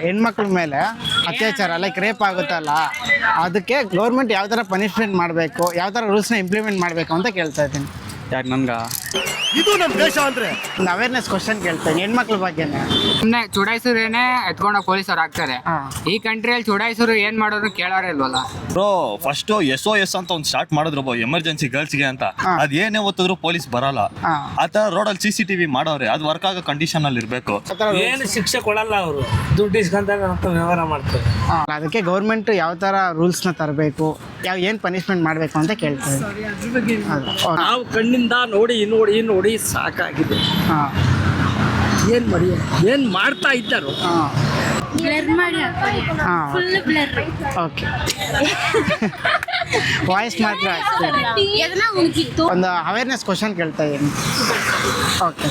ಹೆಣ್ಮಕ್ಳ ಮೇಲೆ ಅತ್ಯಾಚಾರ ಲೈಕ್ ರೇಪ್ ಆಗುತ್ತಲ್ಲ, ಅದಕ್ಕೆ ಗೌರ್ಮೆಂಟ್ ಯಾವ ಥರ ಪನಿಷ್ಮೆಂಟ್ ಮಾಡಬೇಕು, ಯಾವ ಥರ ರೂಲ್ಸ್ನ ಇಂಪ್ಲಿಮೆಂಟ್ ಮಾಡಬೇಕು ಅಂತ ಕೇಳ್ತಾ ಇದ್ದೀನಿ. ಯಾಕೆ ನನ್ಗೆ ಇದು ನಮ್ಮ ದೇಶ ಅಂದ್ರೆ ಒಂದು ಅವೇರ್ನೆಸ್ ಕ್ವಶನ್ ಕೇಳ್ತೀನಿ ಹೆಣ್ಮಕ್ಳ ಬಗ್ಗೆನೇ. ಸುಮ್ಮನೆ ಚುಡಾಯಿಸೋರೇನೆ ಎತ್ಕೊಂಡೋಗಿ ಪೊಲೀಸರು ಹಾಕ್ತಾರೆ. ಈ ಕಂಟ್ರಿಯಲ್ಲಿ ಚುಡಾಯಿಸೋರು ಏನ್ ಮಾಡೋರು ಕೇಳೋರೇ ಇಲ್ವಲ್ಲ. ಬ್ರೋ ಫಸ್ಟ್ SOS ಅಂತ ಒಂದು ಸ್ಟಾರ್ಟ್ ಮಾಡಿದ್ರು ಎಮರ್ಜೆನ್ಸಿ ಗರ್ಲ್ಸ್ಗೆ ಅಂತ. ಅದ್ ಏನೇ ಓದಿದ್ರು ಪೊಲೀಸ್ ಬರಲ್ಲ. ಆತರ ರೋಡಲ್ಲಿ CCTV ಮಾಡೋರೆ, ಅದು ವರ್ಕ್ ಆಗೋ ಕಂಡೀಷನ್ ಅಲ್ಲಿ ಇರ್ಬೇಕು. ಏನು ಶಿಕ್ಷೆ ಕೊಡಲ್ಲ, ಅವರು ದುಡ್ಡು ಇಸ್ಕೊಂಡಾಗ ವ್ಯವಹಾರ ಮಾಡ್ತಾರೆ. ಅದಕ್ಕೆ ಗೌರ್ಮೆಂಟ್ ಯಾವ ಥರ ರೂಲ್ಸ್ನ ತರಬೇಕು, ಏನು ಪನಿಷ್ಮೆಂಟ್ ಮಾಡಬೇಕು ಅಂತ ಕೇಳ್ತಾರೆ. ನಾವು ಕಣ್ಣಿಂದ ನೋಡಿ ನೋಡಿ ನೋಡಿ ಸಾಕಾಗಿದೆ. ಏನ್ ಮಾಡ್ತಾ ಇದ್ದಾರೋ. ಓಕೆ, ವಾಯ್ಸ್ ಮಾತ್ರ ಒಂದು ಅವೇರ್ನೆಸ್ ಕ್ವಶನ್ ಕೇಳ್ತಾ ಇದ್ದೀನಿ. ಓಕೆ,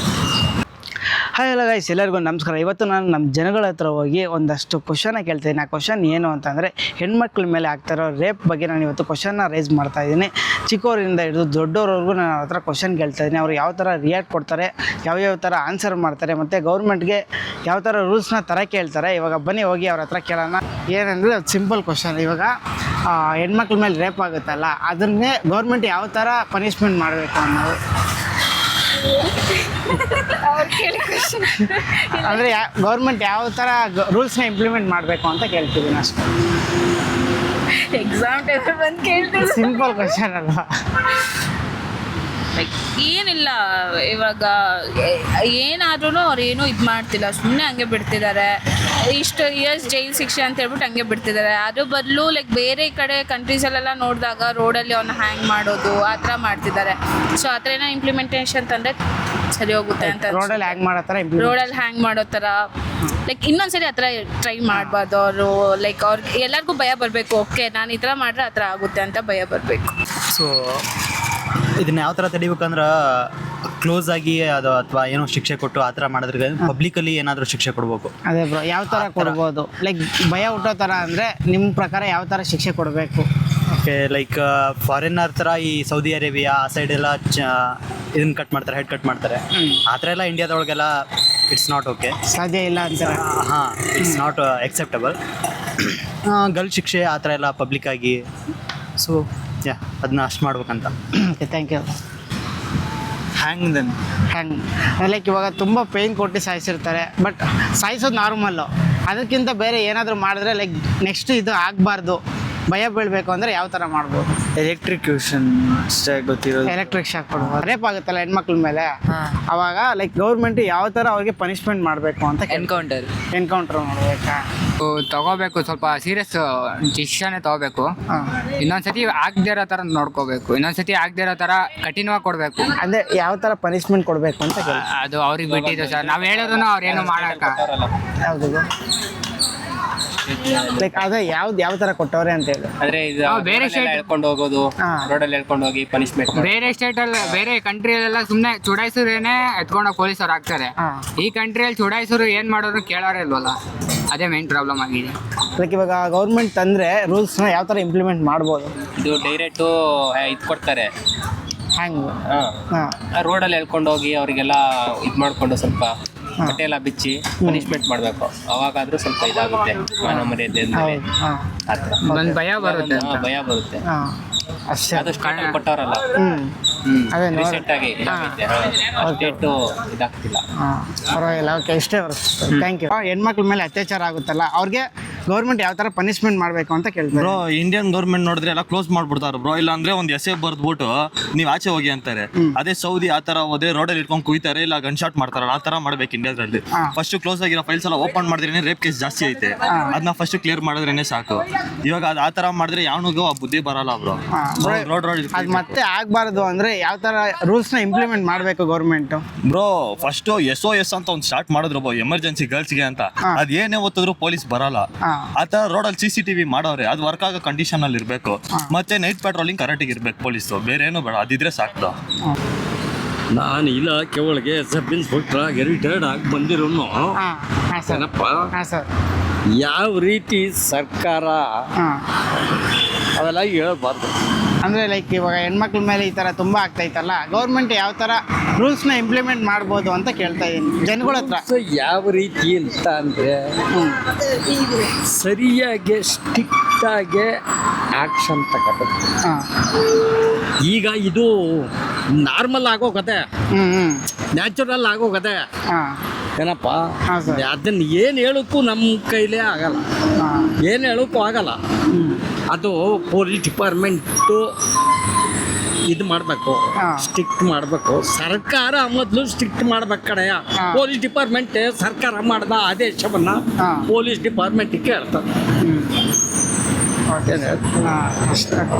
ಹಾಯ್ ಹಲೋ ಗೈಸ್, ಎಲ್ಲರಿಗೂ ನಮಸ್ಕಾರ. ಇವತ್ತು ನಾನು ನಮ್ಮ ಜನಗಳ ಹತ್ರ ಹೋಗಿ ಒಂದಷ್ಟು ಕ್ವಶನ್ನ ಕೇಳ್ತಾಯಿದ್ದೀನಿ. ಆ ಕ್ವಶನ್ ಏನು ಅಂತಂದರೆ ಹೆಣ್ಮಕ್ಳ ಮೇಲೆ ಆಗ್ತಾರೋ ರೇಪ್ ಬಗ್ಗೆ ನಾನು ಇವತ್ತು ಕ್ವಶನ್ನ ರೈಸ್ ಮಾಡ್ತಾಯಿದ್ದೀನಿ. ಚಿಕ್ಕವರಿಂದ ಹಿಡಿದು ದೊಡ್ಡವ್ರವರೆಗೂ ನಾನು ಅವ್ರ ಹತ್ರ ಕ್ವಶನ್ ಕೇಳ್ತಾಯಿದ್ದೀನಿ. ಅವ್ರು ಯಾವ ಥರ ರಿಯಾಕ್ಟ್ ಕೊಡ್ತಾರೆ, ಯಾವ್ಯಾವ ಥರ ಆನ್ಸರ್ ಮಾಡ್ತಾರೆ, ಮತ್ತು ಗೌರ್ಮೆಂಟ್ಗೆ ಯಾವ ಥರ ರೂಲ್ಸ್ನ ತರಕ್ಕೆ ಹೇಳ್ತಾರೆ. ಇವಾಗ ಬನ್ನಿ ಹೋಗಿ ಅವ್ರ ಹತ್ರ ಕೇಳೋಣ. ಏನಂದರೆ ಸಿಂಪಲ್ ಕ್ವಶನ್. ಇವಾಗ ಹೆಣ್ಮಕ್ಳ ಮೇಲೆ ರೇಪ್ ಆಗುತ್ತಲ್ಲ, ಅದನ್ನೇ ಗೌರ್ಮೆಂಟ್ ಯಾವ ಥರ ಪನಿಷ್ಮೆಂಟ್ ಮಾಡಬೇಕು ಅನ್ನೋದು. ಅಂದರೆ ಗೌರ್ಮೆಂಟ್ ಯಾವ ಥರ ರೂಲ್ಸ್ನ ಇಂಪ್ಲಿಮೆಂಟ್ ಮಾಡಬೇಕು ಅಂತ ಕೇಳ್ತಿದ್ದೀನಿ ಅಷ್ಟೇ. ಸಿಂಪಲ್ ಕ್ವಶನ್ ಅಲ್ವಾ? ಲೈಕ್ ಏನಿಲ್ಲ, ಇವಾಗ ಏನಾದ್ರೂ ಅವ್ರು ಏನೂ ಇದು ಮಾಡ್ತಿಲ್ಲ, ಸುಮ್ಮನೆ ಹಂಗೆ ಬಿಡ್ತಿದ್ದಾರೆ. ಇಷ್ಟು ಇಯರ್ಸ್ ಜೈಲು ಶಿಕ್ಷೆ ಅಂತ ಹೇಳ್ಬಿಟ್ಟು ಹಂಗೆ ಬಿಡ್ತಿದ್ದಾರೆ. ಅದ್ರ ಬದಲು ಲೈಕ್ ಬೇರೆ ಕಡೆ ಕಂಟ್ರೀಸಲ್ಲೆಲ್ಲ ನೋಡಿದಾಗ ರೋಡಲ್ಲಿ ಅವ್ನ ಹ್ಯಾಂಗ್ ಮಾಡೋದು ಆ ಥರ ಮಾಡ್ತಿದ್ದಾರೆ. ಸೊ ಆ ಥರ ಏನೋ ಇಂಪ್ಲಿಮೆಂಟೇಷನ್ ತಂದರೆ ಸರಿ ಹೋಗುತ್ತೆ ಅಂತ. ರೋಡಲ್ಲಿ ಹ್ಯಾಂಗ್ ಮಾಡೋ ಥರ ಲೈಕ್ ಇನ್ನೊಂದ್ಸರಿ ಆ ಥರ ಟ್ರೈ ಮಾಡಬಾರ್ದು ಅವರು. ಲೈಕ್ ಅವ್ರಿಗೆ ಎಲ್ಲರಿಗೂ ಭಯ ಬರಬೇಕು, ಓಕೆ ನಾನು ಈ ಥರ ಮಾಡಿದ್ರೆ ಆ ಥರ ಆಗುತ್ತೆ ಅಂತ ಭಯ ಬರಬೇಕು. ಸೊ ಇದನ್ನ ಯಾವ ಥರ ತಡಿಬೇಕಂದ್ರೆ ಕ್ಲೋಸ್ ಆಗಿ ಅದು ಅಥವಾ ಏನೋ ಶಿಕ್ಷೆ ಕೊಟ್ಟು ಆ ಥರ ಮಾಡಿದ್ರೆ ಪಬ್ಲಿಕಲ್ಲಿ ಏನಾದರೂ ಶಿಕ್ಷೆ ಕೊಡ್ಬೇಕು. ಅದೇ ಬ್ರೋ, ಯಾವ ಥರ ಕೊಡ್ಬೋದು? ಲೈಕ್ ಭಯ ಹುಟ್ಟೋ ಥರ ಅಂದರೆ ನಿಮ್ಮ ಪ್ರಕಾರ ಯಾವ ಥರ ಶಿಕ್ಷೆ ಕೊಡಬೇಕು? ಓಕೆ, ಲೈಕ್ ಫಾರಿನರ್ ಥರ ಈ ಸೌದಿ ಅರೇಬಿಯಾ ಆ ಸೈಡ್ ಎಲ್ಲ ಇದನ್ನ ಕಟ್ ಮಾಡ್ತಾರೆ, ಹೆಡ್ ಕಟ್ ಮಾಡ್ತಾರೆ. ಆ ಥರ ಎಲ್ಲ ಇಂಡಿಯಾದೊಳಗೆಲ್ಲ ಇಟ್ಸ್ ನಾಟ್ ಓಕೆ, ಸಾಧ್ಯ ಇಲ್ಲ ಅಂತಾರೆ. It's not acceptable. ಗಲ್ ಶಿಕ್ಷೆ ಆ ಥರ ಎಲ್ಲ ಪಬ್ಲಿಕ್ಕಾಗಿ, ಸೊ ಅದನ್ನ ಅಷ್ಟು ಮಾಡ್ಬೇಕಂತ. Okay, thank you. ಹ್ಯಾಂಗ್ ಲೈಕ್ ಇವಾಗ ತುಂಬ ಪೇಯ್ನ್ ಕೊಟ್ಟು ಸಾಯಿಸಿರ್ತಾರೆ, ಬಟ್ ಸಾಯಿಸೋದು ನಾರ್ಮಲ್ಲು. ಅದಕ್ಕಿಂತ ಬೇರೆ ಏನಾದರೂ ಮಾಡಿದ್ರೆ ಲೈಕ್ ನೆಕ್ಸ್ಟ್ ಇದು ಆಗಬಾರ್ದು, ಭಯ ಬೀಳಬೇಕು ಅಂದರೆ ಯಾವ ಥರ ಮಾಡ್ಬೋದು? ಎಲೆಕ್ಟ್ರಿಕ್ಯೂಷನ್ ಅಷ್ಟೇ ಗೊತ್ತಿರೋದು. ಎಲೆಕ್ಟ್ರಿಕ್ ಶಾಕ್ ಕೊಡ್ಬೋದು. ರೇಪ್ ಆಗುತ್ತಲ್ಲ ಹೆಣ್ಮಕ್ಳ ಮೇಲೆ, ಅವಾಗ ಲೈಕ್ ಗೌರ್ಮೆಂಟ್ ಯಾವ ಥರ ಅವ್ರಿಗೆ ಪನಿಷ್ಮೆಂಟ್ ಮಾಡಬೇಕು ಅಂತ. ಎನ್ಕೌಂಟರ್ ಮಾಡಬೇಕಾ? ತಗೋಬೇಕು, ಸ್ವಲ್ಪ ಸೀರಿಯಸ್ ಡಿಸಿಷನ್ ತಗೋಬೇಕು. ಇನ್ನೊಂದ್ಸತಿ ಆಗದೇ ಇರೋ ಥರ ನೋಡ್ಕೋಬೇಕು, ಇನ್ನೊಂದ್ಸತಿ ಆಗದೇ ಇರೋ ಥರ ಕಠಿಣವಾಗಿ ಕೊಡಬೇಕು. ಅದೇ ಯಾವ ಥರ ಪನಿಷ್ಮೆಂಟ್ ಕೊಡಬೇಕು ಅಂತ ಅದು ಅವ್ರಿಗೆ ಬಿಟ್ಟಿದ್ದು ಸರ್. ನಾವು ಹೇಳಿದ್ರು ಅವ್ರೇನು ಮಾಡೋಕ್ಕ. ಯಾವುದು ಲೈಕ್ ಅದೇ ಯಾವ ಥರ ಕೊಟ್ಟವ್ರೆ ಅಂತ ಹೇಳಿ. ಅಂದ್ರೆ ಇದು ಬೇರೆ ಸ್ಟೇಟ್ ಹೇಳ್ಕೊಂಡು ಹೋಗೋದು, ರೋಡಲ್ಲಿ ಹೇಳ್ಕೊಂಡು ಹೋಗಿ ಪನಿಷ್ಮೆಂಟ್. ಬೇರೆ ಸ್ಟೇಟಲ್ಲಿ ಬೇರೆ ಕಂಟ್ರಿಯಲ್ಲೆಲ್ಲ ಸುಮ್ಮನೆ ಚುಡಾಯಿಸೋರೇನೆ ಎತ್ಕೊಂಡೋಗಿ ಪೊಲೀಸರು ಹಾಕ್ತಾರೆ. ಈ ಕಂಟ್ರಿಯಲ್ಲಿ ಚುಡಾಯಿಸೋರು ಏನು ಮಾಡೋರು ಕೇಳೋರೇ ಇಲ್ವಲ್ಲ, ಅದೇ ಮೇನ್ ಪ್ರಾಬ್ಲಮ್ ಆಗಿದೆ. ಲೈಕ್ ಇವಾಗ ಗೌರ್ಮೆಂಟ್ ತಂದರೆ ರೂಲ್ಸ್ನ ಯಾವ ಥರ ಇಂಪ್ಲಿಮೆಂಟ್ ಮಾಡ್ಬೋದು? ಇದು ಡೈರೆಕ್ಟು ಇದು ಕೊಡ್ತಾರೆ, ಹ್ಯಾಂಗ್ ರೋಡಲ್ಲಿ ಹೇಳ್ಕೊಂಡು ಹೋಗಿ ಅವರಿಗೆಲ್ಲ ಇದು ಮಾಡಿಕೊಂಡು ಸ್ವಲ್ಪ ಬಟ್ಟೆ ಎಲ್ಲ ಬಿಚ್ಚಿ ಪನಿಷ್ಮೆಂಟ್ ಮಾಡಬೇಕು. ಅವಾಗಾದ್ರೂ ಸ್ವಲ್ಪ ಇದಾಗುತ್ತೆ, ಮಾನ ಮರ್ಯಾದೆ ಆ ಥರ ಒಂದು ಭಯ ಬರುತ್ತೆ. ಭಯ ಬರುತ್ತೆ ಅಷ್ಟೇ. ಆದಷ್ಟು ಕೊಟ್ಟವರಲ್ಲ. ಅದೇ ರೀಸೆಂಟ್ ಆಗಿ ಡೇಟು ಇದಾಗ್ತಿಲ್ಲ. ಪರವಾಗಿಲ್ಲ. ಓಕೆ, ಇಷ್ಟೇ ಬರುತ್ತೆ. Thank you. ಹೆಣ್ಮಕ್ಳ ಮೇಲೆ ಅತ್ಯಾಚಾರ ಆಗುತ್ತಲ್ಲ, ಅವ್ರಿಗೆ ಗೌರ್ಮೆಂಟ್ ಯಾವ ಥರ ಪನಿಷ್ಮೆಂಟ್ ಮಾಡಬೇಕು ಅಂತ ಕೇಳ್ತಾರೆ. ಬ್ರೋ ಇಂಡಿಯನ್ ಗೌರ್ಮೆಂಟ್ ನೋಡಿದ್ರೆ ಎಲ್ಲ ಕ್ಲೋಸ್ ಮಾಡ್ಬಿಡ್ತಾರೆ ಬ್ರೋ. ಇಲ್ಲ ಅಂದ್ರೆ ಒಂದು ಎಸೆ ಬರ್ದ್ಬಿಟ್ಟು ನೀವು ಆಚೆ ಹೋಗಿ ಅಂತಾರೆ. ಅದೇ ಸೌದಿ ಆ ಥರ ಹೋದ್ರೆ ರೋಡಲ್ಲಿ ಇಟ್ಕೊಂಡು ಕುಯ್ತಾರೆ, ಇಲ್ಲ ಗನ್ ಶಾಟ್ ಮಾಡ್ತಾರಲ್ಲ, ಆ ಥರ ಮಾಡ್ಬೇಕು ಇಂಡಿಯಾದಲ್ಲಿ. ಫಸ್ಟ್ ಕ್ಲೋಸ್ ಆಗಿರೋ ಫೈಲ್ಸ್ ಎಲ್ಲ ಓಪನ್ ಮಾಡಿದ್ರೇನೆ ರೇಪ್ ಕೇಸ್ ಜಾಸ್ತಿ ಐತೆ, ಅದನ್ನ ಫಸ್ಟ್ ಕ್ಲಿಯರ್ ಮಾಡಿದ್ರೇನೆ ಸಾಕು. ಇವಾಗ ಅದು ಆ ಥರ ಮಾಡಿದ್ರೆ ಯಾವನಿಗೂ ಆ ಬುದ್ಧಿ ಬರಲ್ಲ ಬ್ರೋ. ರೋಡ್ ಅದು ಮತ್ತೆ ಆಗಬಾರ್ದು ಅಂದರೆ ಯಾವ ಥರ ರೂಲ್ಸ್ನ ಇಂಪ್ಲಿಮೆಂಟ್ ಮಾಡಬೇಕು ಗೌರ್ಮೆಂಟು? ಬ್ರೋ ಫಸ್ಟ್ SOS ಅಂತ ಒಂದು ಸ್ಟಾರ್ಟ್ ಮಾಡಿದ್ರು ಎಮರ್ಜೆನ್ಸಿ ಗರ್ಲ್ಸ್ಗೆ ಅಂತ. ಅದ್ ಏನೇ ಓದಿದ್ರು ಪೊಲೀಸ್ ಬರಲ್ಲ. ಆ ಥರ ರೋಡಲ್ಲಿ CCTV ಮಾಡೋರೆ, ಅದು ವರ್ಕ್ ಆಗೋ ಕಂಡೀಷನ್ ಅಲ್ಲಿ ಇರಬೇಕು. ಮತ್ತೆ ನೈಟ್ ಪೆಟ್ರೋಲಿಂಗ್ ಕರೆಕ್ಟಿಗೆ ಇರ್ಬೇಕು ಪೊಲೀಸು, ಬೇರೆ ಏನೂ ಬೇಡ, ಅದಿದ್ರೆ ಸಾಕು. ನಾನು ಇಲಾಖೆ ಒಳಗೆ ಸಬ್ ಇನ್ಸ್ಪೆಕ್ಟರ್ ಆಗಿ ರಿಟೈರ್ಡ್ ಆಗಿ ಬಂದಿರೋನು. ಯಾವ ರೀತಿ ಸರ್ಕಾರ ಅವೆಲ್ಲ ಹೇಳ್ಬಾರ್ದು. ಅಂದರೆ ಲೈಕ್ ಇವಾಗ ಹೆಣ್ಮಕ್ಳ ಮೇಲೆ ಈ ಥರ ತುಂಬ ಆಗ್ತೈತಲ್ಲ, ಗೌರ್ಮೆಂಟ್ ಯಾವ ಥರ ರೂಲ್ಸ್ನ ಇಂಪ್ಲಿಮೆಂಟ್ ಮಾಡ್ಬೋದು ಅಂತ ಕೇಳ್ತಾ ಇದ್ದೀನಿ ಜನಗಳ ಹತ್ರ. ಸೊ ಯಾವ ರೀತಿ ಅಂತ ಅಂದರೆ ಸರಿಯಾಗಿ ಸ್ಟ್ರಿಕ್ಟಾಗಿ ಆ್ಯಕ್ಷನ್ ತಗೋಬೇಕು. ಹಾಂ. ಈಗ ಇದು ನಾರ್ಮಲ್ ಆಗೋ ಕತೆ, ನ್ಯಾಚುರಲ್ ಆಗೋ ಕತೆ ಹಾಂ. ಏನಪ್ಪ. ಹಾಂ ಸರ್. ಅದನ್ನು ಏನು ಹೇಳೋಕ್ಕೂ ನಮ್ಮ ಕೈಲೇ ಆಗಲ್ಲ, ಹಾಂ. ಏನು ಹೇಳೋಕ್ಕೂ ಆಗಲ್ಲ. ಅದು ಪೊಲೀಸ್ ಡಿಪಾರ್ಟ್ಮೆಂಟು ಇದು ಮಾಡಬೇಕು, ಹಾಂ. ಸ್ಟ್ರಿಕ್ಟ್ ಮಾಡಬೇಕು. ಸರ್ಕಾರ ಮೊದಲು ಸ್ಟ್ರಿಕ್ಟ್ ಮಾಡ್ಬೇಕು ಕಡೆಯ. ಪೊಲೀಸ್ ಡಿಪಾರ್ಟ್ಮೆಂಟ್ ಸರ್ಕಾರ ಮಾಡಿದ ಆದೇಶವನ್ನು ಹಾಂ. ಪೊಲೀಸ್ ಡಿಪಾರ್ಟ್ಮೆಂಟಿಗೆ ಕೇಳ್ತಾರೆ.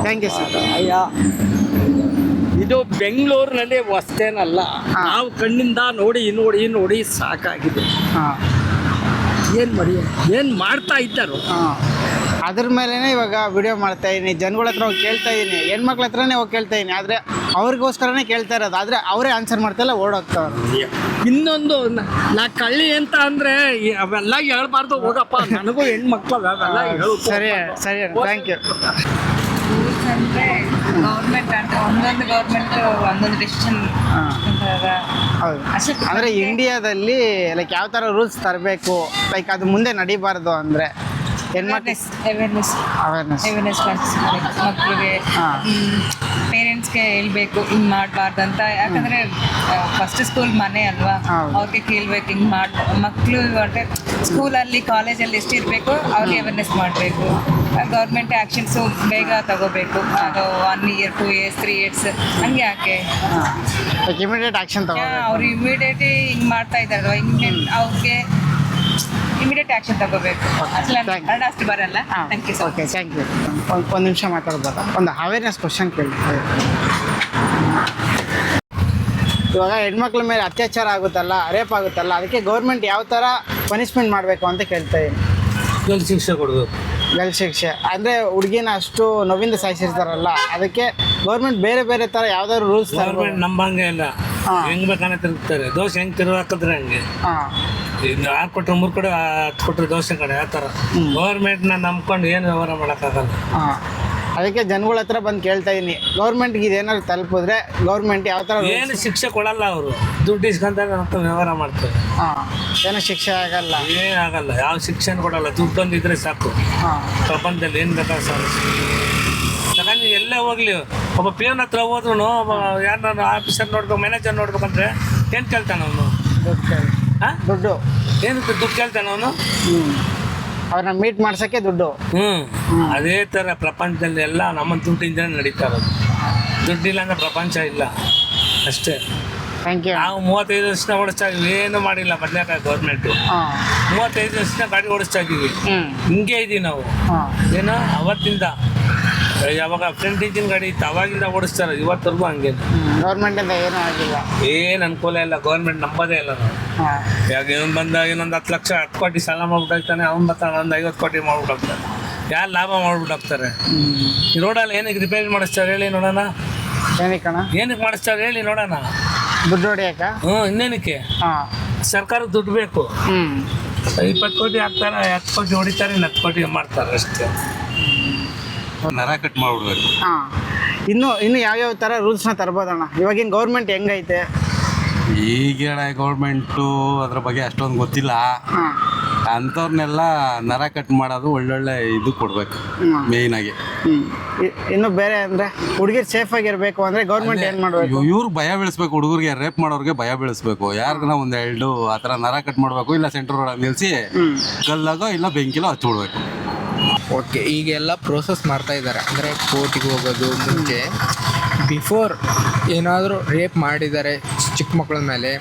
Thank you sir. ಅಯ್ಯ, ಇದು ಬೆಂಗಳೂರಿನಲ್ಲಿ ವಸ್ತೇನಲ್ಲ, ನಾವು ಕಣ್ಣಿಂದ ನೋಡಿ ನೋಡಿ ನೋಡಿ ಸಾಕಾಗಿದೆ. ಹಾಂ. ಏನು ಮಾಡ್ತಾ ಇದ್ದಾರೋ. ಹಾಂ. ಅದ್ರ ಮೇಲೇ ಇವಾಗ ವಿಡಿಯೋ ಮಾಡ್ತಾ ಇದ್ದೀನಿ, ಜನಗಳ ಹತ್ರ ಹೋಗಿ ಕೇಳ್ತಾ ಇದ್ದೀನಿ, ಹೆಣ್ಮಕ್ಳ ಹತ್ರನೇ ಹೋಗಿ ಕೇಳ್ತಾ ಇದ್ದೀನಿ. ಆದರೆ ಅವ್ರಿಗೋಸ್ಕರನೇ ಕೇಳ್ತಾ ಇರೋದು, ಆದರೆ ಅವರೇ ಆನ್ಸರ್ ಮಾಡ್ತಾಯಿಲ್ಲ, ಓಡೋಗ್ತಾವ್ರೆ. ಇನ್ನೊಂದು ನಾ ಕಳ್ಳಿ ಅಂತ ಅಂದರೆ ಅವೆಲ್ಲ ಹೇಳ್ಬಾರ್ದು ಹೋಗಪ್ಪ. ನನಗೂ ಹೆಣ್ಮಕ್ಳು ಅವೆಲ್ಲ ಹೇಳು. ಸರಿ ಸರಿ, ಥ್ಯಾಂಕ್ ಯು. ರೂಲ್ಸ್ ಅಂದರೆ ಗೌರ್ಮೆಂಟ್ ಅಂತ ಒಂದೊಂದು ಗೌರ್ಮೆಂಟ್ ಒಂದೊಂದು ಡಿಸಿಷನ್. ಹೌದು. ಅಂದರೆ ಇಂಡಿಯಾದಲ್ಲಿ ಲೈಕ್ ಯಾವ ಥರ ರೂಲ್ಸ್ ತರಬೇಕು, ಲೈಕ್ ಅದು ಮುಂದೆ ನಡಿಬಾರ್ದು ಅಂದರೆ ಅವೇರ್ನೆಸ್ ಮಕ್ಕಳಿಗೆ, ಪೇರೆಂಟ್ಸ್ಗೆ ಹೇಳ್ಬೇಕು ಹಿಂಗೆ ಮಾಡಬಾರ್ದು ಅಂತ. ಯಾಕಂದರೆ ಫಸ್ಟ್ ಸ್ಕೂಲ್ ಮನೆ ಅಲ್ವಾ, ಅವ್ರಿಗೆ ಕೇಳಬೇಕು ಹಿಂಗೆ ಮಕ್ಕಳು ಅಂದರೆ ಸ್ಕೂಲಲ್ಲಿ ಕಾಲೇಜಲ್ಲಿ ಎಷ್ಟಿರಬೇಕು ಅವ್ರಿಗೆ ಅವೇರ್ನೆಸ್ ಮಾಡಬೇಕು. ಗೌರ್ಮೆಂಟ್ ಆ್ಯಕ್ಷನ್ಸು ಬೇಗ ತಗೋಬೇಕು. ಅದು 1 year 2 years 3 years ಹಂಗೆ ಯಾಕೆ ಇಮಿಡಿಯೇಟ್ ಆ್ಯಕ್ಷನ್ ತಗೋಬೇಕು. ಅವ್ರು ಇಮಿಡಿಯೇಟ್ಲಿ ಹಿಂಗೆ ಮಾಡ್ತಾ ಇದ್ದಾರಲ್ವ, ಅವ್ರಿಗೆ ಇಮಿಡಿಯೇಟ್ ಆ್ಯಕ್ಷನ್ ತಗೋಬೇಕು. ಕನ್ನಡ ಅಷ್ಟು ಬರಲ್ಲ. Thank you. Okay, thank you. ಒಂದು ನಿಮಿಷ ಮಾತಾಡ್ಬೋದಾ? ಒಂದು ಅವೇರ್ನೆಸ್ ಕ್ವಶನ್ ಕೇಳ್ತೀವಿ. ಇವಾಗ ಹೆಣ್ಮಕ್ಳ ಮೇಲೆ ಅತ್ಯಾಚಾರ ಆಗುತ್ತಲ್ಲ, ರೇಪ್ ಆಗುತ್ತಲ್ಲ, ಅದಕ್ಕೆ ಗೌರ್ಮೆಂಟ್ ಯಾವ ಥರ ಪನಿಷ್ಮೆಂಟ್ ಮಾಡಬೇಕು ಅಂತ ಕೇಳ್ತಾ ಇದ್ದೀನಿ. ಗಲ್ಲು ಶಿಕ್ಷೆ ಕೊಡಬೇಕು. ಗಲ್ಲು ಶಿಕ್ಷೆ ಅಂದರೆ ಹುಡುಗಿನ ಅಷ್ಟು ನೋವಿಂದ ಸಾಯಿಸಿರ್ತಾರಲ್ಲ, ಅದಕ್ಕೆ ಗೌರ್ಮೆಂಟ್ ಬೇರೆ ಬೇರೆ ಥರ ಯಾವ್ದಾದ್ರು ರೂಲ್ಸ್ ಗೌರ್ಮೆಂಟ್ ನಂಬಂಗೆ ಇಲ್ಲ, ಹೆಂಗ್ ಬೇಕನ್ನ ತಿರುಗ್ತಾರೆ. ದೋಷ ಹೆಂಗೆ ತಿರುಗಿ ಹಾಕಿದ್ರೆ ಹಂಗೆ. ಈಗ 6 ಕೊಟ್ಟರೆ 3 ಕಡೆ 10 ಕೊಟ್ಟರೆ ದೋಷ ಕಡೆ ಆ ಥರ. ಗೌರ್ಮೆಂಟ್ನ ನಂಬ್ಕೊಂಡು ಏನು ವ್ಯವಹಾರ ಮಾಡೋಕ್ಕಾಗಲ್ಲ. ಅದಕ್ಕೆ ಜನಗಳ ಹತ್ರ ಬಂದು ಕೇಳ್ತಾ ಇದ್ದೀನಿ, ಗೌರ್ಮೆಂಟ್ಗೆ ಇದೇನಾದ್ರು ತಲುಪಿದ್ರೆ ಗೌರ್ಮೆಂಟ್ ಯಾವ ಥರ ಏನು ಶಿಕ್ಷೆ ಕೊಡಲ್ಲ. ಅವರು ದುಡ್ಡು ಇಸ್ಕೊಂತಾರೆ ಅಂತ ವ್ಯವಹಾರ ಮಾಡ್ತಾರೆ. ಏನೋ ಶಿಕ್ಷೆ ಆಗಲ್ಲ, ಏನಾಗಲ್ಲ, ಯಾವ ಶಿಕ್ಷೆನೂ ಕೊಡಲ್ಲ. ದುಡ್ಡೊಂದು ಇದ್ರೆ ಸಾಕು ಪ್ರಪಂಚದಲ್ಲಿ. ಏನು ಬೇಕಾದ್ರೆ ಸಮಸ್ಯೆ ಯಾಕಂದ್ರೆ ಎಲ್ಲೇ ಹೋಗ್ಲಿ, ಒಬ್ಬ ಪಿಯೋನ್ ಹತ್ರ ಹೋದ್ರು ಯಾರನ್ನ ಆಫೀಸರ್ ನೋಡ್ಬೇಕು, ಮ್ಯಾನೇಜರ್ ನೋಡ್ಬೇಕಂದ್ರೆ ಏನು ಕೇಳ್ತಾನೆ ಅವನು? ದುಡ್ಡು. ಏನಕ್ಕೆ ದುಡ್ಡು ಕೇಳ್ತಾನೆ ಅವನು? ಅವ್ರನ್ನ ಮೀಟ್ ಮಾಡ್ಸೋಕ್ಕೆ ದುಡ್ಡು. ಅದೇ ಥರ ಪ್ರಪಂಚದಲ್ಲಿ ಎಲ್ಲ ನಮ್ಮ ದುಡ್ಡಿಂದನೇ ನಡೀತಾ ಇರೋದು. ದುಡ್ಡಿಲ್ಲ ಅಂದ್ರೆ ಪ್ರಪಂಚ ಇಲ್ಲ ಅಷ್ಟೇ. Thank you. ನಾವು 35 ವರ್ಷ ಓಡಿಸ್ತಾ ಇದೀವಿ, ಏನು ಮಾಡಿಲ್ಲ ಬದನೇಕಾಯಿ ಗೌರ್ಮೆಂಟು. 35 ವರ್ಷ ಗಾಡಿ ಓಡಿಸ್ತಾ ಇದೀವಿ, ಹಿಂಗೆ ಇದೀವಿ ನಾವು. ಏನೋ ಅವತ್ತಿಂದ ಯಾವಾಗ ಫ್ರಂಟ್ ಇಂಜಿನ್ ಗಾಡಿ ಇತ್ತು ಅವಾಗಿಂದ ಓಡಿಸ್ತಾರೆ, ಇವತ್ತರೆಗೂ ಹಂಗೆ. ಗೌರ್ಮೆಂಟಿಂದ ಏನೂ ಆಗಿಲ್ಲ, ಏನು ಅನುಕೂಲ ಇಲ್ಲ. ಗೌರ್ಮೆಂಟ್ ನಂಬೋದೇ ಇಲ್ಲ ನಾವು. ಯಾವಾಗ ಇವನು ಬಂದಾಗ ಇನ್ನೊಂದು 10 ಲಕ್ಷ 10 ಕೋಟಿ ಸಾಲ ಮಾಡ್ಬಿಟ್ಟಾಗ್ತಾನೆ, ಅವ್ನು ಬರ್ತಾನೆ ಒಂದು 50 ಕೋಟಿ ಮಾಡ್ಬಿಟ್ಟಾಗ್ತಾನೆ. ಯಾರು ಲಾಭ ಮಾಡ್ಬಿಟ್ಟಾಗ್ತಾರೆ? ಈ ರೋಡಲ್ಲಿ ಏನಕ್ಕೆ ರಿಪೇರಿ ಮಾಡಿಸ್ತಾರೆ ಹೇಳಿ ನೋಡೋಣ? ಏನಕ್ಕೆ ಮಾಡಿಸ್ತಾರೆ ಹೇಳಿ ನೋಡೋಣ? ದುಡ್ಡು ಹೊಡಿಯಕ್ಕ. ಇನ್ನೇನಕ್ಕೆ? ಸರ್ಕಾರಕ್ಕೆ ದುಡ್ಡು ಬೇಕು. 20 ಕೋಟಿ ಹಾಕ್ತಾರೆ, 10 ಕೋಟಿ ಹೊಡಿತಾರೆ, 10 ಕೋಟಿ ಮಾಡ್ತಾರೆ ಅಷ್ಟೇ. ನರ ಕಟ್ ಮಾಡ್ಬಿಡ್ಬೇಕು. ಇನ್ನು ಯಾವ್ಯಾವ ಥರ ರೂಲ್ಸ್ನ ತರ್ಬೋದಣ್ಣ? ಇವಾಗಿನ ಗೌರ್ಮೆಂಟ್ ಹೆಂಗೈತೆ? ಈಗೇಳ ಗೌರ್ಮೆಂಟು ಅದ್ರ ಬಗ್ಗೆ ಅಷ್ಟೊಂದು ಗೊತ್ತಿಲ್ಲ. ಅಂಥವ್ರನ್ನೆಲ್ಲ ನರ ಕಟ್ ಮಾಡೋದು ಒಳ್ಳೊಳ್ಳೆ ಇದು ಕೊಡಬೇಕು ಮೇಯ್ನಾಗಿ. ಇನ್ನು ಬೇರೆ ಅಂದರೆ ಹುಡುಗಿರು ಸೇಫ್ ಆಗಿರಬೇಕು ಅಂದರೆ ಗೌರ್ಮೆಂಟ್ ಏನು ಮಾಡಬೇಕು? ಇವ್ರಿಗೆ ಭಯ ಬೀಳಿಸ್ಬೇಕು, ಹುಡುಗರಿಗೆ ರೇಪ್ ಮಾಡೋರಿಗೆ ಭಯ ಬೀಳಿಸ್ಬೇಕು. ಯಾರಿಗನ ಒಂದು 2 ಆ ಥರ ನರ ಕಟ್ ಮಾಡಬೇಕು, ಇಲ್ಲ ಸೆಂಟ್ರ್ ರೋಡಾಗಿ ನಿಲ್ಲಿಸಿ ಕಲ್ಲಾಗೋ ಇಲ್ಲ ಬೆಂಕಿಲೋ ಹಚ್ಬಿಡ್ಬೇಕು. ಓಕೆ, ಈಗೆಲ್ಲ ಪ್ರೋಸೆಸ್ ಮಾಡ್ತಾ ಇದ್ದಾರೆ. ಅಂದರೆ ಕೋರ್ಟಿಗೆ ಹೋಗೋದು ಮುಂಚೆ ಬಿಫೋರ್ ಏನಾದರೂ ರೇಪ್ ಮಾಡಿದ್ದಾರೆ ಚಿಕ್ಕ ಮಕ್ಕಳ ಮೇಲೆ,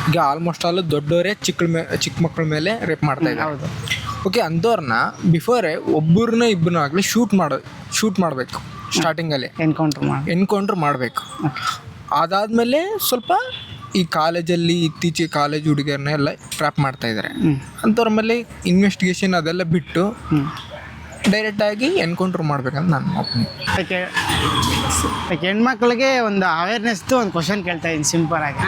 ಈಗ ಆಲ್ಮೋಸ್ಟ್ ಆಲ್ ದೊಡ್ಡವರೇ ಚಿಕ್ಕ ಮಕ್ಕಳ ಮೇಲೆ ರೇಪ್ ಮಾಡ್ತಾ ಇದ್ದಾರೆ. ಓಕೆ, ಅಂಥವ್ರನ್ನ ಬಿಫೋರೇ ಒಬ್ಬರನ್ನ ಇಬ್ಬರನ್ನ ಆಗಲಿ ಶೂಟ್ ಮಾಡಬೇಕು ಸ್ಟಾರ್ಟಿಂಗಲ್ಲಿ, ಎನ್ಕೌಂಟ್ರ್ ಮಾಡಬೇಕು. ಅದಾದಮೇಲೆ ಸ್ವಲ್ಪ ಈ ಕಾಲೇಜಲ್ಲಿ ಇತ್ತೀಚೆಗೆ ಕಾಲೇಜ್ ಹುಡುಗಿಯರನ್ನ ಎಲ್ಲ ಟ್ರ್ಯಾಪ್ ಮಾಡ್ತಾ ಇದ್ದಾರೆ. ಅಂಥವ್ರ ಮೇಲೆ ಇನ್ವೆಸ್ಟಿಗೇಷನ್ ಅದೆಲ್ಲ ಬಿಟ್ಟು ಡೈರೆಕ್ಟಾಗಿ ಎನ್ಕೌಂಟ್ರ್ ಮಾಡ್ಬೇಕಂತ ನಾನು ಒಪ್ಪಿನಿ. ಹೆಣ್ಮಕ್ಳಿಗೆ ಒಂದು ಅವೇರ್ನೆಸ್ದು ಒಂದು ಕ್ವಶನ್ ಕೇಳ್ತಾ ಇದ್ದೀನಿ ಸಿಂಪಲಾಗಿ.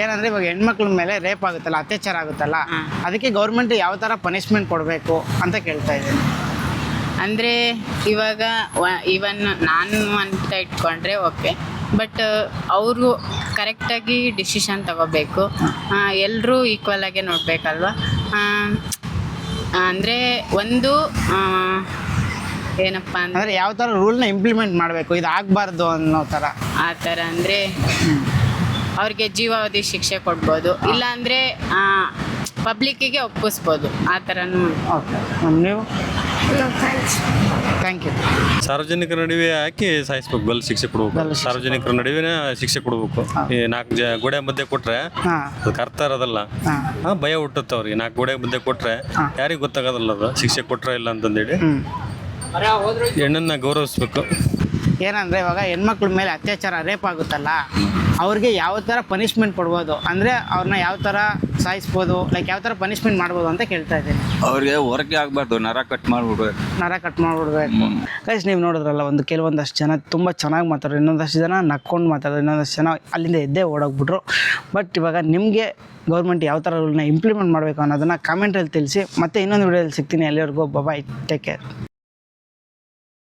ಏನಂದರೆ ಇವಾಗ ಹೆಣ್ಮಕ್ಳ ಮೇಲೆ ರೇಪ್ ಆಗುತ್ತಲ್ಲ, ಅತ್ಯಾಚಾರ ಆಗುತ್ತಲ್ಲ, ಅದಕ್ಕೆ ಗೌರ್ಮೆಂಟ್ ಯಾವ ಥರ ಪನಿಷ್ಮೆಂಟ್ ಕೊಡಬೇಕು ಅಂತ ಕೇಳ್ತಾ ಇದ್ದೀನಿ. ಅಂದರೆ ಇವಾಗ ಇವನ್ ನಾನು ಅಂತ ಇಟ್ಕೊಂಡ್ರೆ ಓಕೆ, ಬಟ್ ಅವರು ಕರೆಕ್ಟಾಗಿ ಡಿಸಿಷನ್ ತಗೋಬೇಕು. ಎಲ್ಲರೂ ಈಕ್ವಲಾಗೆ ನೋಡಬೇಕಲ್ವ. ಅಂದರೆ ಒಂದು ಏನಪ್ಪ ಅಂದರೆ ಯಾವ ಥರ ರೂಲ್ನ ಇಂಪ್ಲಿಮೆಂಟ್ ಮಾಡಬೇಕು, ಇದು ಆಗಬಾರ್ದು ಅನ್ನೋ ಥರ. ಆ ಥರ ಅಂದರೆ ಅವ್ರಿಗೆ ಜೀವಾವಧಿ ಶಿಕ್ಷೆ ಕೊಡ್ಬೋದು, ಇಲ್ಲಾಂದರೆ ಪಬ್ಲಿಕ್ಕಿಗೆ ಒಪ್ಪಿಸ್ಬೋದು, ಆ ಥರನೂ. ಓಕೆ, ನೀವು? Thank you. ಸಾರ್ವಜನಿಕರ ನಡುವೆ ಹಾಕಿ ಸಾಯಿಸ್ಬೇಕು, ಗಲ್ ಶಿಕ್ಷೆ ಕೊಡ್ಬೇಕು. ಸಾರ್ವಜನಿಕರ ನಡುವೆ ಶಿಕ್ಷೆ ಕೊಡ್ಬೇಕು. ಈ 4 ಗೋಡೆ ಮಧ್ಯೆ ಕೊಟ್ರೆ ಅದಕ್ಕೆ ಅರ್ಥ ಇರೋದಲ್ಲ, ಭಯ ಹುಟ್ಟುತ್ತೆ ಅವ್ರಿಗೆ. 4 ಗೋಡೆ ಮಧ್ಯೆ ಕೊಟ್ರೆ ಯಾರಿಗೆ ಗೊತ್ತಾಗೋದಲ್ಲ ಅದು ಶಿಕ್ಷೆ ಕೊಟ್ರೆ ಇಲ್ಲ ಅಂತಂದೇಳಿ. ಹೆಣ್ಣನ್ನ ಗೌರವಿಸ್ಬೇಕು. ಏನಂದರೆ ಇವಾಗ ಹೆಣ್ಮಕ್ಳ ಮೇಲೆ ಅತ್ಯಾಚಾರ, ರೇಪ್ ಆಗುತ್ತಲ್ಲ, ಅವ್ರಿಗೆ ಯಾವ ಥರ ಪನಿಷ್ಮೆಂಟ್ ಕೊಡ್ಬೋದು, ಅಂದರೆ ಅವ್ರನ್ನ ಯಾವ ಥರ ಸಾಯಿಸ್ಬೋದು, ಲೈಕ್ ಯಾವ ಥರ ಪನಿಷ್ಮೆಂಟ್ ಮಾಡ್ಬೋದು ಅಂತ ಕೇಳ್ತಾ ಇದ್ದೀನಿ. ಅವ್ರಿಗೆ ಹೊರಗೆ ಆಗಬಾರ್ದು, ನರ ಕಟ್ ಮಾಡಿಬಿಡ್ಬೇಕು. ಗೈಸ್, ನೀವು ನೋಡಿದ್ರಲ್ಲ, ಕೆಲವೊಂದಷ್ಟು ಜನ ತುಂಬ ಚೆನ್ನಾಗಿ ಮಾತಾಡೋರು, ಇನ್ನೊಂದಷ್ಟು ಜನ ನಕ್ಕೊಂಡು ಮಾತಾಡೋರು, ಇನ್ನೊಂದಷ್ಟು ಜನ ಅಲ್ಲಿಂದ ಎದ್ದೇ ಓಡೋಗ್ಬಿಟ್ರು. ಬಟ್ ಇವಾಗ ನಿಮಗೆ ಗೌರ್ಮೆಂಟ್ ಯಾವ ಥರ ರೂಲ್ನ ಇಂಪ್ಲಿಮೆಂಟ್ ಮಾಡಬೇಕು ಅನ್ನೋದನ್ನು ಕಾಮೆಂಟಲ್ಲಿ ತಿಳಿಸಿ. ಮತ್ತೆ ಇನ್ನೊಂದು ವಿಡಿಯೋದಲ್ಲಿ ಸಿಗ್ತೀನಿ. ಅಲ್ಲಿವರೆಗೂ ಬಾಯ್, ಟೇಕ್ ಕೇರ್.